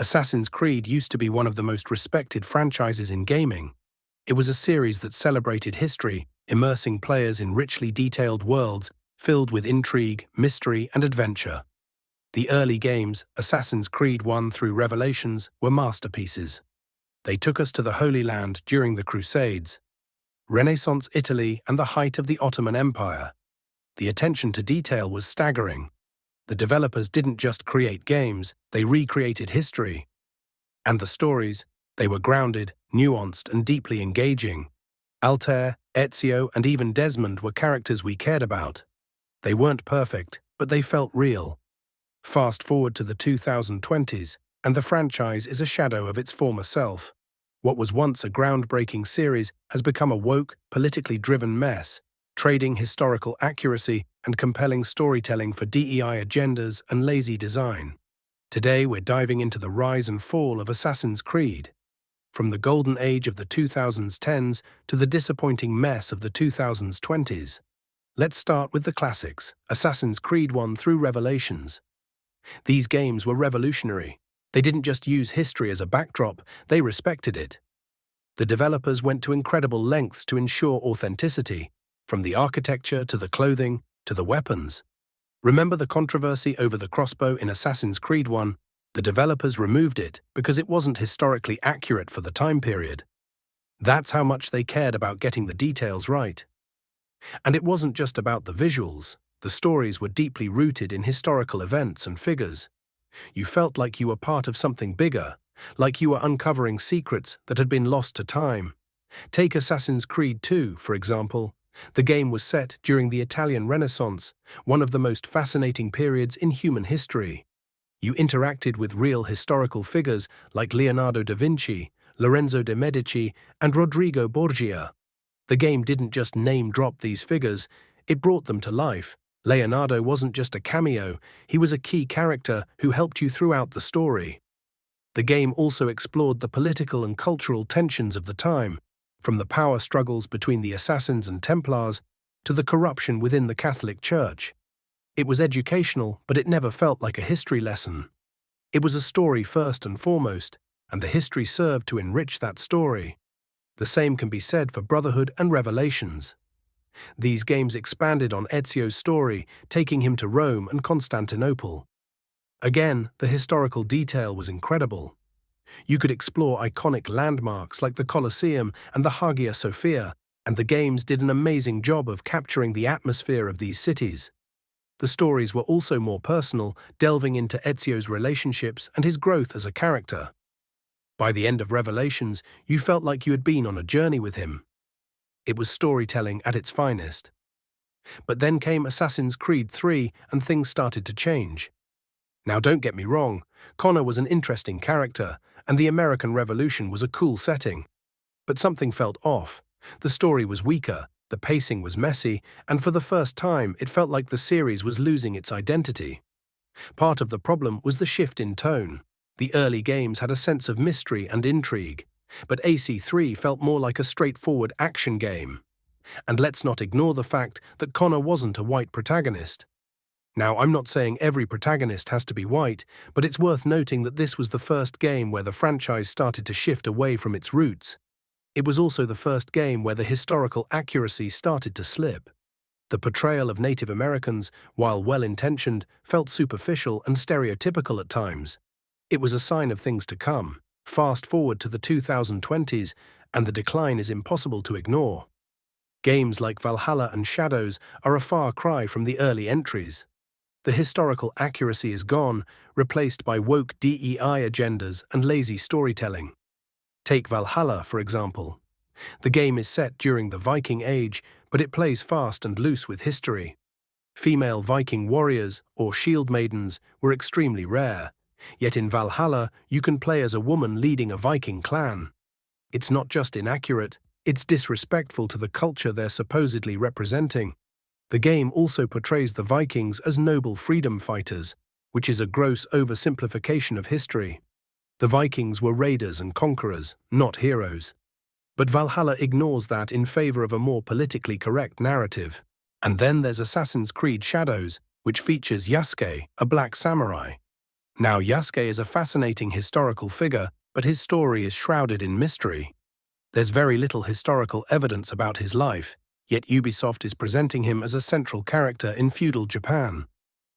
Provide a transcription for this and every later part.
Assassin's Creed used to be one of the most respected franchises in gaming. It was a series that celebrated history, immersing players in richly detailed worlds filled with intrigue, mystery, and adventure. The early games, Assassin's Creed 1 through Revelations, were masterpieces. They took us to the Holy Land during the Crusades, Renaissance Italy, and the height of the Ottoman Empire. The attention to detail was staggering. The developers didn't just create games, they recreated history. And the stories, they were grounded, nuanced, and deeply engaging. Altair, Ezio, and even Desmond were characters we cared about. They weren't perfect, but they felt real. Fast forward to the 2020s, and the franchise is a shadow of its former self. What was once a groundbreaking series has become a woke, politically driven mess, trading historical accuracy and compelling storytelling for DEI agendas and lazy design. Today we're diving into the rise and fall of Assassin's Creed. From the golden age of the 2010s to the disappointing mess of the 2020s. Let's start with the classics, Assassin's Creed 1 through Revelations. These games were revolutionary. They didn't just use history as a backdrop, they respected it. The developers went to incredible lengths to ensure authenticity, from the architecture to the clothing to the weapons. Remember the controversy over the crossbow in Assassin's Creed 1? The developers removed it because it wasn't historically accurate for the time period. That's how much they cared about getting the details right. And it wasn't just about the visuals. The stories were deeply rooted in historical events and figures. You felt like you were part of something bigger, like you were uncovering secrets that had been lost to time. Take Assassin's Creed 2, for example. The game was set during the Italian Renaissance, one of the most fascinating periods in human history. You interacted with real historical figures like Leonardo da Vinci, Lorenzo de' Medici, and Rodrigo Borgia. The game didn't just name-drop these figures, it brought them to life. Leonardo wasn't just a cameo, he was a key character who helped you throughout the story. The game also explored the political and cultural tensions of the time, from the power struggles between the Assassins and Templars to the corruption within the Catholic Church. It was educational, but it never felt like a history lesson. It was a story first and foremost, and the history served to enrich that story. The same can be said for Brotherhood and Revelations. These games expanded on Ezio's story, taking him to Rome and Constantinople. Again, the historical detail was incredible. You could explore iconic landmarks like the Colosseum and the Hagia Sophia, and the games did an amazing job of capturing the atmosphere of these cities. The stories were also more personal, delving into Ezio's relationships and his growth as a character. By the end of Revelations, you felt like you had been on a journey with him. It was storytelling at its finest. But then came Assassin's Creed 3 and things started to change. Now don't get me wrong, Connor was an interesting character, and the American Revolution was a cool setting. But something felt off. The story was weaker, the pacing was messy, and for the first time it felt like the series was losing its identity. Part of the problem was the shift in tone. The early games had a sense of mystery and intrigue, but AC3 felt more like a straightforward action game. And let's not ignore the fact that Connor wasn't a white protagonist. Now, I'm not saying every protagonist has to be white, but it's worth noting that this was the first game where the franchise started to shift away from its roots. It was also the first game where the historical accuracy started to slip. The portrayal of Native Americans, while well-intentioned, felt superficial and stereotypical at times. It was a sign of things to come. Fast forward to the 2020s, and the decline is impossible to ignore. Games like Valhalla and Shadows are a far cry from the early entries. The historical accuracy is gone, replaced by woke DEI agendas and lazy storytelling. Take Valhalla, for example. The game is set during the Viking Age, but it plays fast and loose with history. Female Viking warriors, or shield maidens, were extremely rare, yet in Valhalla you can play as a woman leading a Viking clan. It's not just inaccurate, it's disrespectful to the culture they're supposedly representing. The game also portrays the Vikings as noble freedom fighters, which is a gross oversimplification of history. The Vikings were raiders and conquerors, not heroes. But Valhalla ignores that in favor of a more politically correct narrative. And then there's Assassin's Creed Shadows, which features Yasuke, a black samurai. Now, Yasuke is a fascinating historical figure, but his story is shrouded in mystery. There's very little historical evidence about his life, yet Ubisoft is presenting him as a central character in feudal Japan.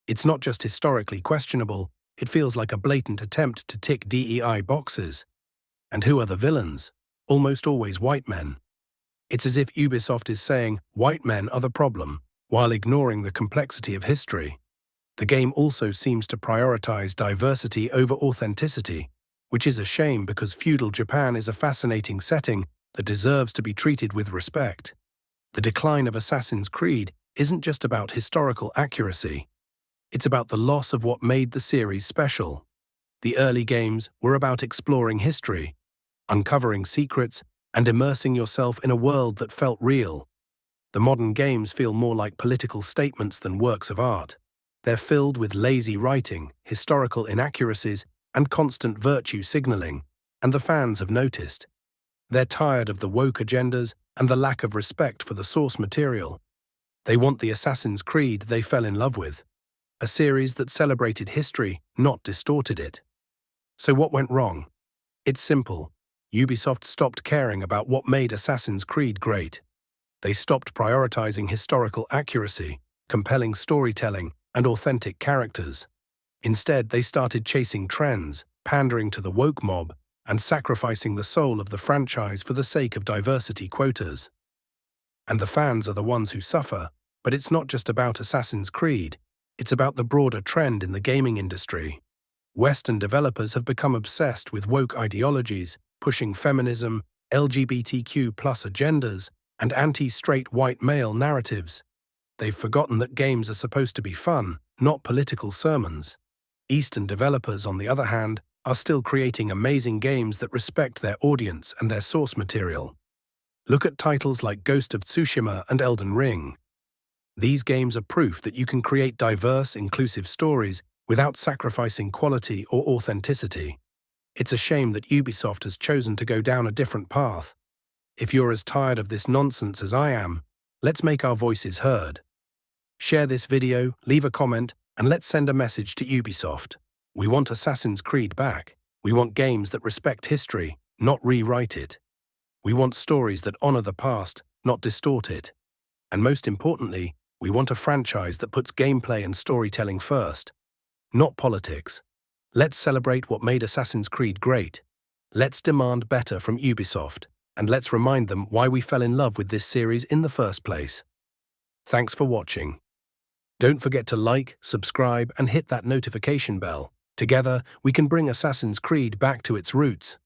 It's not just historically questionable, it feels like a blatant attempt to tick DEI boxes. And who are the villains? Almost always white men. It's as if Ubisoft is saying white men are the problem, while ignoring the complexity of history. The game also seems to prioritize diversity over authenticity, which is a shame because feudal Japan is a fascinating setting that deserves to be treated with respect. The decline of Assassin's Creed isn't just about historical accuracy. It's about the loss of what made the series special. The early games were about exploring history, uncovering secrets, and immersing yourself in a world that felt real. The modern games feel more like political statements than works of art. They're filled with lazy writing, historical inaccuracies, and constant virtue signaling, and the fans have noticed. They're tired of the woke agendas and the lack of respect for the source material. They want the Assassin's Creed they fell in love with, a series that celebrated history, not distorted it. So what went wrong? It's simple. Ubisoft stopped caring about what made Assassin's Creed great. They stopped prioritizing historical accuracy, compelling storytelling, and authentic characters. Instead, they started chasing trends, pandering to the woke mob, and sacrificing the soul of the franchise for the sake of diversity quotas. And the fans are the ones who suffer, but it's not just about Assassin's Creed, it's about the broader trend in the gaming industry. Western developers have become obsessed with woke ideologies, pushing feminism, LGBTQ+ agendas, and anti-straight white male narratives. They've forgotten that games are supposed to be fun, not political sermons. Eastern developers, on the other hand, are still creating amazing games that respect their audience and their source material. Look at titles like Ghost of Tsushima and Elden Ring. These games are proof that you can create diverse, inclusive stories without sacrificing quality or authenticity. It's a shame that Ubisoft has chosen to go down a different path. If you're as tired of this nonsense as I am, let's make our voices heard. Share this video, leave a comment, and let's send a message to Ubisoft. We want Assassin's Creed back. We want games that respect history, not rewrite it. We want stories that honor the past, not distort it. And most importantly, we want a franchise that puts gameplay and storytelling first, not politics. Let's celebrate what made Assassin's Creed great. Let's demand better from Ubisoft, and let's remind them why we fell in love with this series in the first place. Thanks for watching. Don't forget to like, subscribe, and hit that notification bell. Together, we can bring Assassin's Creed back to its roots.